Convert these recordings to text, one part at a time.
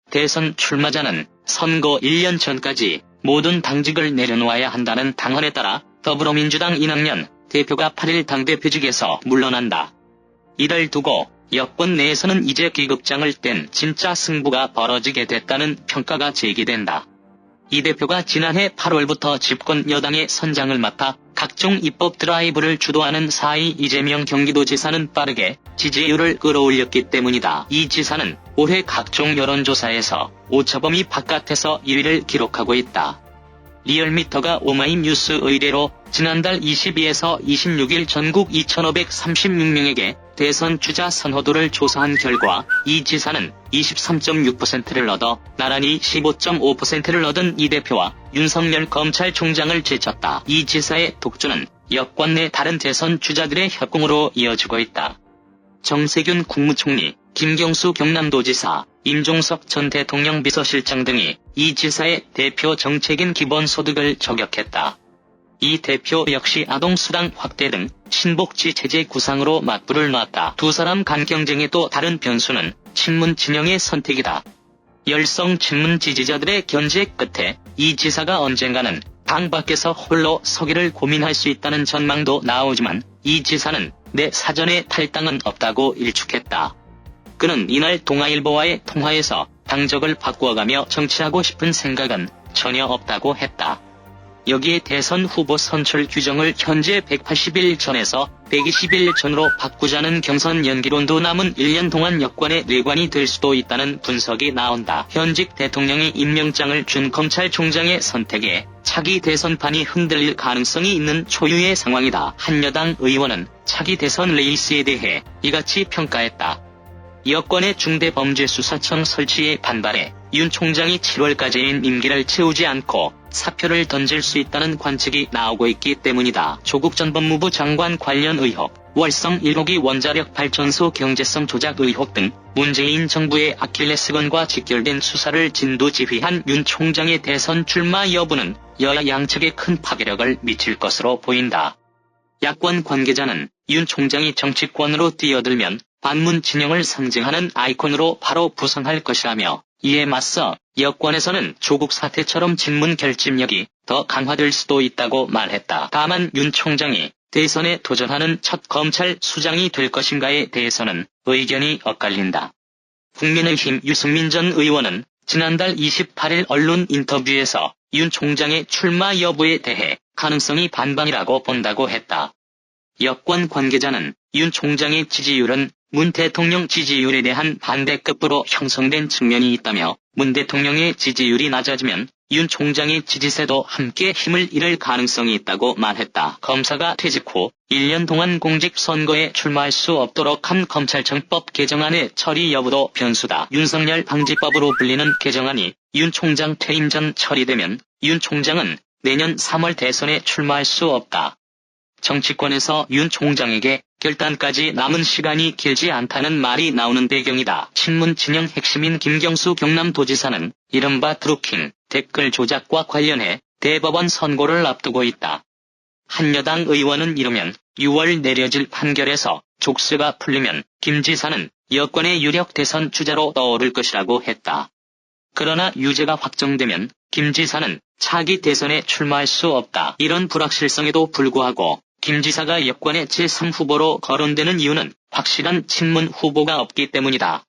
대선 출마자는 선거 1년 전까지 모든 당직을 내려놓아야 한다는 당헌에 따라 더불어민주당 이낙연 대표가 8일 당대표직에서 물러난다. 이를 두고 여권 내에서는 이제 기급장을 뗀 진짜 승부가 벌어지게 됐다는 평가가 제기된다. 이 대표가 지난해 8월부터 집권 여당의 선장을 맡아 각종 입법 드라이브를 주도하는 4위 이재명 경기도지사는 빠르게 지지율을 끌어올렸기 때문이다. 이 지사는 올해 각종 여론조사에서 오차범위 바깥에서 1위를 기록하고 있다. 리얼미터가 오마이뉴스 의뢰로 지난달 22에서 26일 전국 2,536명에게 대선 주자 선호도를 조사한 결과 이 지사는 23.6%를 얻어 나란히 15.5%를 얻은 이 대표와 윤석열 검찰총장을 제쳤다. 이 지사의 독주는 여권 내 다른 대선 주자들의 협공으로 이어지고 있다. 정세균 국무총리, 김경수 경남도지사, 임종석 전 대통령 비서실장 등이 이 지사의 대표 정책인 기본소득을 저격했다. 이 대표 역시 아동수당 확대 등 신복지 체제 구상으로 맞불을 놨다. 두 사람 간 경쟁의 또 다른 변수는 친문 진영의 선택이다. 열성 친문 지지자들의 견제 끝에 이 지사가 언젠가는 당 밖에서 홀로 서기를 고민할 수 있다는 전망도 나오지만 이 지사는 내 사전에 탈당은 없다고 일축했다. 그는 이날 동아일보와의 통화에서 당적을 바꾸어가며 정치하고 싶은 생각은 전혀 없다고 했다. 여기에 대선 후보 선출 규정을 현재 180일 전에서 120일 전으로 바꾸자는 경선 연기론도 남은 1년 동안 여권의 뇌관이 될 수도 있다는 분석이 나온다. 현직 대통령이 임명장을 준 검찰총장의 선택에 차기 대선판이 흔들릴 가능성이 있는 초유의 상황이다. 한 여당 의원은 차기 대선 레이스에 대해 이같이 평가했다. 여권의 중대범죄수사청 설치에 반발해 윤 총장이 7월까지인 임기를 채우지 않고 사표를 던질 수 있다는 관측이 나오고 있기 때문이다. 조국 전 법무부 장관 관련 의혹, 월성 1호기 원자력 발전소 경제성 조작 의혹 등 문재인 정부의 아킬레스건과 직결된 수사를 진두지휘한 윤 총장의 대선 출마 여부는 여야 양측에 큰 파괴력을 미칠 것으로 보인다. 야권 관계자는 윤 총장이 정치권으로 뛰어들면 반문 진영을 상징하는 아이콘으로 바로 부상할 것이라며 이에 맞서 여권에서는 조국 사태처럼 친문 결집력이 더 강화될 수도 있다고 말했다. 다만 윤 총장이 대선에 도전하는 첫 검찰 수장이 될 것인가에 대해서는 의견이 엇갈린다. 국민의힘 유승민 전 의원은 지난달 28일 언론 인터뷰에서 윤 총장의 출마 여부에 대해 가능성이 반반이라고 본다고 했다. 여권 관계자는 윤 총장의 지지율은 문 대통령 지지율에 대한 반대급부로 형성된 측면이 있다며 문 대통령의 지지율이 낮아지면 윤 총장의 지지세도 함께 힘을 잃을 가능성이 있다고 말했다. 검사가 퇴직 후 1년 동안 공직선거에 출마할 수 없도록 한 검찰청법 개정안의 처리 여부도 변수다. 윤석열 방지법으로 불리는 개정안이 윤 총장 퇴임 전 처리되면 윤 총장은 내년 3월 대선에 출마할 수 없다. 정치권에서 윤 총장에게 결단까지 남은 시간이 길지 않다는 말이 나오는 배경이다. 친문 진영 핵심인 김경수 경남도지사는 이른바 드루킹 댓글 조작과 관련해 대법원 선고를 앞두고 있다. 한 여당 의원은 이르면 6월 내려질 판결에서 족쇄가 풀리면 김 지사는 여권의 유력 대선 주자로 떠오를 것이라고 했다. 그러나 유죄가 확정되면 김 지사는 차기 대선에 출마할 수 없다. 이런 불확실성에도 불구하고 김 지사가 여권의 제3후보로 거론되는 이유는 확실한 친문 후보가 없기 때문이다.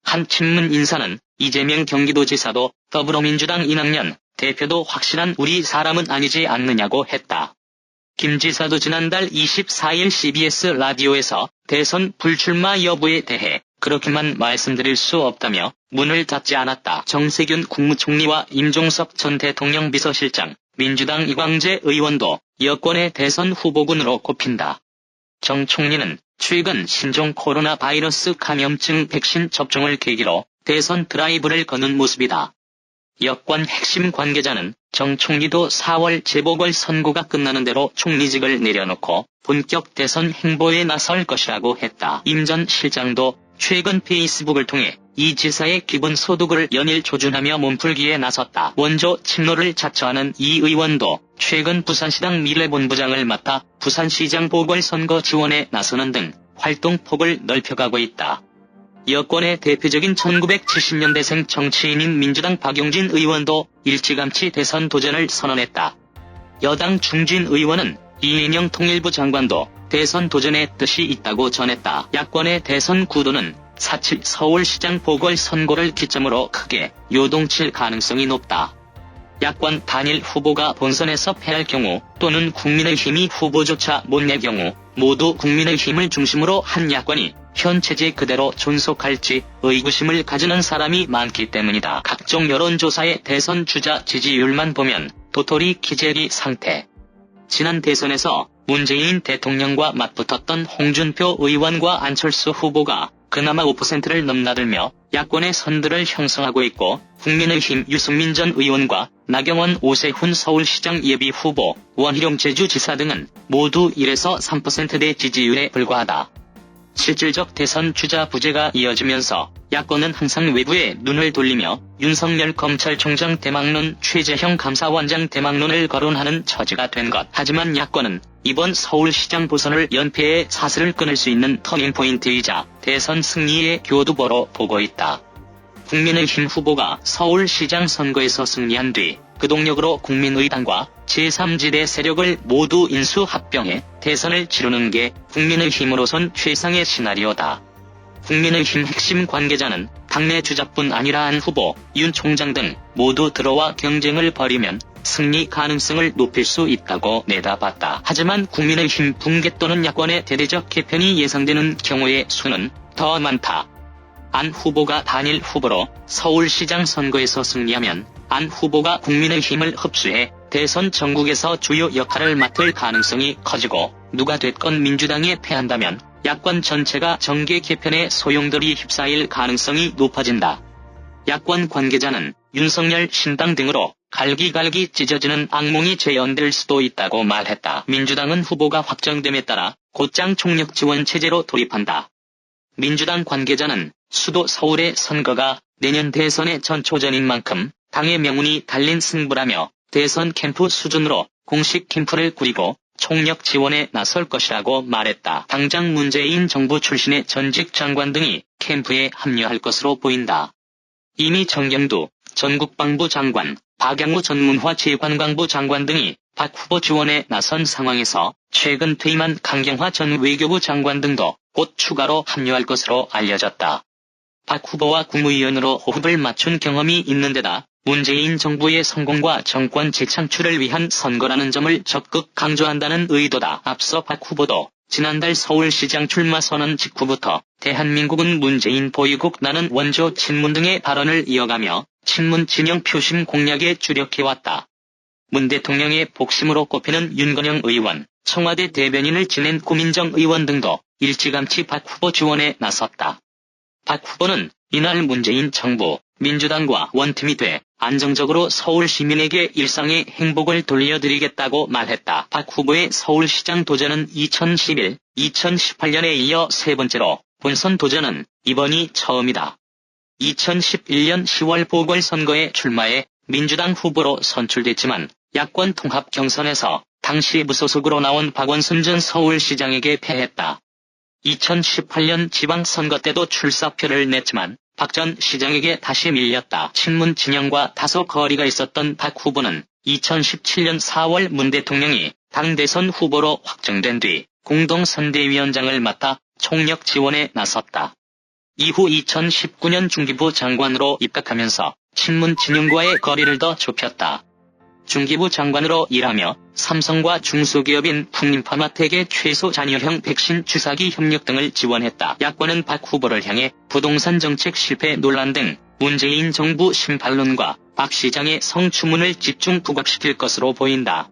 한 친문 인사는 이재명 경기도지사도 더불어민주당 이낙연 대표도 확실한 우리 사람은 아니지 않느냐고 했다. 김 지사도 지난달 24일 CBS 라디오에서 대선 불출마 여부에 대해 그렇게만 말씀드릴 수 없다며 문을 닫지 않았다. 정세균 국무총리와 임종석 전 대통령 비서실장, 민주당 이광재 의원도 여권의 대선 후보군으로 꼽힌다. 정 총리는 최근 신종 코로나 바이러스 감염증 백신 접종을 계기로 대선 드라이브를 거는 모습이다. 여권 핵심 관계자는 정 총리도 4월 재보궐선거가 끝나는 대로 총리직을 내려놓고 본격 대선 행보에 나설 것이라고 했다. 임 전 실장도 최근 페이스북을 통해 이 지사의 기본소득을 연일 조준하며 몸풀기에 나섰다. 원조 친노를 자처하는 이 의원도 최근 부산시당 미래본부장을 맡아 부산시장 보궐선거 지원에 나서는 등 활동폭을 넓혀가고 있다. 여권의 대표적인 1970년대생 정치인인 민주당 박용진 의원도 일찌감치 대선 도전을 선언했다. 여당 중진 의원은 이인영 통일부 장관도 대선 도전에 뜻이 있다고 전했다. 야권의 대선 구도는 4.7 서울시장 보궐선거를 기점으로 크게 요동칠 가능성이 높다. 야권 단일 후보가 본선에서 패할 경우 또는 국민의힘이 후보조차 못 낼 경우 모두 국민의힘을 중심으로 한 야권이 현 체제 그대로 존속할지 의구심을 가지는 사람이 많기 때문이다. 각종 여론조사의 대선 주자 지지율만 보면 도토리 키재기 상태. 지난 대선에서 문재인 대통령과 맞붙었던 홍준표 의원과 안철수 후보가 그나마 5%를 넘나들며 야권의 선두를 형성하고 있고, 국민의힘 유승민 전 의원과 나경원 오세훈 서울시장 예비후보, 원희룡 제주지사 등은 모두 1에서 3%대 지지율에 불과하다. 실질적 대선 주자 부재가 이어지면서 야권은 항상 외부에 눈을 돌리며 윤석열 검찰총장 대망론, 최재형 감사원장 대망론을 거론하는 처지가 된 것. 하지만 야권은 이번 서울시장 보선을 연패의 사슬을 끊을 수 있는 터닝포인트이자 대선 승리의 교두보로 보고 있다. 국민의힘 후보가 서울시장 선거에서 승리한 뒤 그 동력으로 국민의당과 제3지대 세력을 모두 인수합병해 대선을 치르는 게 국민의힘으로선 최상의 시나리오다. 국민의힘 핵심 관계자는 당내 주자뿐 아니라 안 후보, 윤 총장 등 모두 들어와 경쟁을 벌이면 승리 가능성을 높일 수 있다고 내다봤다. 하지만 국민의힘 붕괴 또는 야권의 대대적 개편이 예상되는 경우의 수는 더 많다. 안 후보가 단일 후보로 서울시장 선거에서 승리하면 안 후보가 국민의힘을 흡수해 대선 전국에서 주요 역할을 맡을 가능성이 커지고, 누가 됐건 민주당에 패한다면 야권 전체가 정계 개편에 소용돌이 휩싸일 가능성이 높아진다. 야권 관계자는 윤석열 신당 등으로 갈기갈기 찢어지는 악몽이 재현될 수도 있다고 말했다. 민주당은 후보가 확정됨에 따라 곧장 총력 지원 체제로 돌입한다. 민주당 관계자는 수도 서울의 선거가 내년 대선의 전초전인 만큼 당의 명운이 달린 승부라며 대선 캠프 수준으로 공식 캠프를 꾸리고 총력 지원에 나설 것이라고 말했다. 당장 문재인 정부 출신의 전직 장관 등이 캠프에 합류할 것으로 보인다. 이미 정경두 전국방부 장관, 박양우 전문화체관광부 장관 등이 박 후보 지원에 나선 상황에서 최근 퇴임한 강경화 전 외교부 장관 등도 곧 추가로 합류할 것으로 알려졌다. 박 후보와 국무위원으로 호흡을 맞춘 경험이 있는 데다 문재인 정부의 성공과 정권 재창출을 위한 선거라는 점을 적극 강조한다는 의도다. 앞서 박 후보도 지난달 서울시장 출마 선언 직후부터 대한민국은 문재인 보유국, 나는 원조 친문 등의 발언을 이어가며 친문 진영 표심 공략에 주력해왔다. 문 대통령의 복심으로 꼽히는 윤건영 의원, 청와대 대변인을 지낸 고민정 의원 등도 일찌감치 박 후보 지원에 나섰다. 박 후보는 이날 문재인 정부, 민주당과 원팀이 돼 안정적으로 서울 시민에게 일상의 행복을 돌려드리겠다고 말했다. 박 후보의 서울시장 도전은 2011, 2018년에 이어 세 번째로, 본선 도전은 이번이 처음이다. 2011년 10월 보궐선거에 출마해 민주당 후보로 선출됐지만 야권 통합 경선에서 당시 무소속으로 나온 박원순 전 서울시장에게 패했다. 2018년 지방선거 때도 출사표를 냈지만 박 전 시장에게 다시 밀렸다. 친문 진영과 다소 거리가 있었던 박 후보는 2017년 4월 문 대통령이 당 대선 후보로 확정된 뒤 공동선대위원장을 맡아 총력 지원에 나섰다. 이후 2019년 중기부 장관으로 입각하면서 친문 진영과의 거리를 더 좁혔다. 중기부 장관으로 일하며 삼성과 중소기업인 풍림파마텍의 최소 잔여형 백신 주사기 협력 등을 지원했다. 야권은 박 후보를 향해 부동산 정책 실패 논란 등 문재인 정부 심판론과 박 시장의 성추문을 집중 부각시킬 것으로 보인다.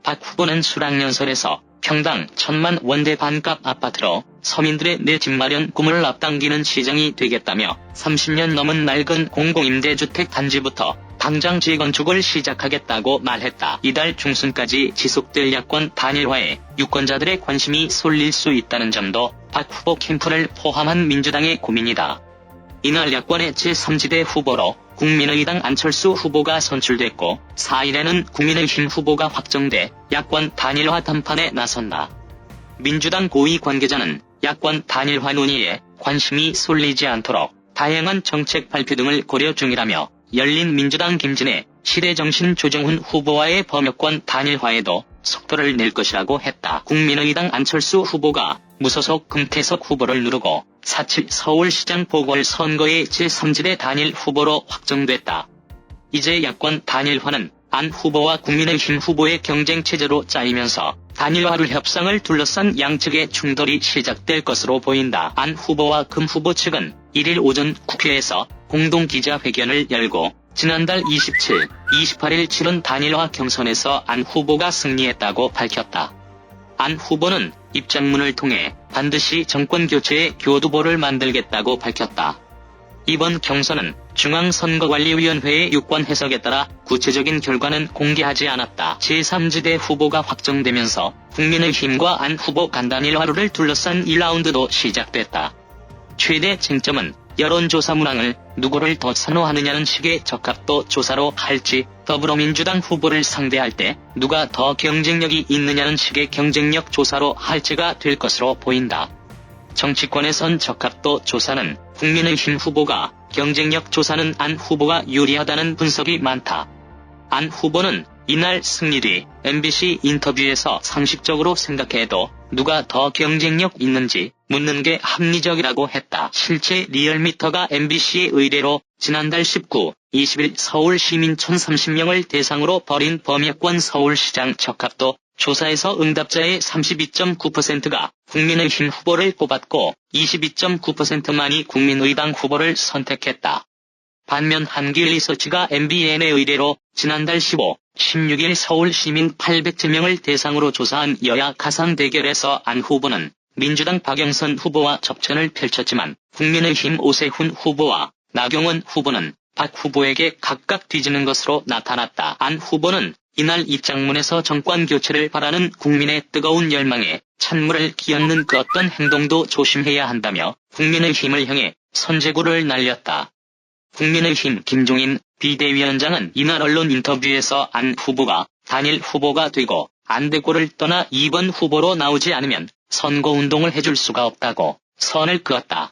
박 후보는 수락연설에서 평당 1,000만 원대 반값 아파트로 서민들의 내 집 마련 꿈을 앞당기는 시장이 되겠다며 30년 넘은 낡은 공공임대주택 단지부터 당장 재건축을 시작하겠다고 말했다. 이달 중순까지 지속될 야권 단일화에 유권자들의 관심이 쏠릴 수 있다는 점도 박 후보 캠프를 포함한 민주당의 고민이다. 이날 야권의 제3지대 후보로 국민의당 안철수 후보가 선출됐고 4일에는 국민의힘 후보가 확정돼 야권 단일화 담판에 나선다. 민주당 고위 관계자는 야권 단일화 논의에 관심이 쏠리지 않도록 다양한 정책 발표 등을 고려 중이라며 열린민주당 김진애, 시대정신 조정훈 후보와의 범여권 단일화에도 속도를 낼 것이라고 했다. 국민의당 안철수 후보가 무소속 금태섭 후보를 누르고 4.7 서울시장 보궐선거의 제3지대 단일 후보로 확정됐다. 이제 야권 단일화는 안 후보와 국민의힘 후보의 경쟁체제로 짜이면서 단일화를 협상을 둘러싼 양측의 충돌이 시작될 것으로 보인다. 안 후보와 금 후보 측은 1일 오전 국회에서 공동기자회견을 열고 지난달 27, 28일 치른 단일화 경선에서 안 후보가 승리했다고 밝혔다. 안 후보는 입장문을 통해 반드시 정권교체의 교두보를 만들겠다고 밝혔다. 이번 경선은 중앙선거관리위원회의 유권 해석에 따라 구체적인 결과는 공개하지 않았다. 제3지대 후보가 확정되면서 국민의힘과 안 후보 간단일화를 둘러싼 1라운드도 시작됐다. 최대 쟁점은 여론조사 문항을 누구를 더 선호하느냐는 식의 적합도 조사로 할지, 더불어민주당 후보를 상대할 때 누가 더 경쟁력이 있느냐는 식의 경쟁력 조사로 할지가 될 것으로 보인다. 정치권에선 적합도 조사는 국민의힘 후보가, 경쟁력 조사는 안 후보가 유리하다는 분석이 많다. 안 후보는 이날 승리 뒤 MBC 인터뷰에서 상식적으로 생각해도 누가 더 경쟁력 있는지 묻는 게 합리적이라고 했다. 실제 리얼미터가 MBC의 의뢰로 지난달 19, 20일 서울 시민 1,030명을 대상으로 벌인 범여권 서울시장 적합도 조사에서 응답자의 32.9%가 국민의힘 후보를 뽑았고 22.9%만이 국민의당 후보를 선택했다. 반면 한길리서치가 MBN의 의뢰로 지난달 15, 16일 서울 시민 800여 명을 대상으로 조사한 여야 가상 대결에서 안 후보는 민주당 박영선 후보와 접전을 펼쳤지만 국민의힘 오세훈 후보와 나경원 후보는 박 후보에게 각각 뒤지는 것으로 나타났다. 안 후보는 이날 입장문에서 정권교체를 바라는 국민의 뜨거운 열망에 찬물을 끼얹는 그 어떤 행동도 조심해야 한다며 국민의힘을 향해 선제구를 날렸다. 국민의힘 김종인 비대위원장은 이날 언론 인터뷰에서 안 후보가 단일 후보가 되고 안대골을 떠나 2번 후보로 나오지 않으면 선거운동을 해줄 수가 없다고 선을 그었다.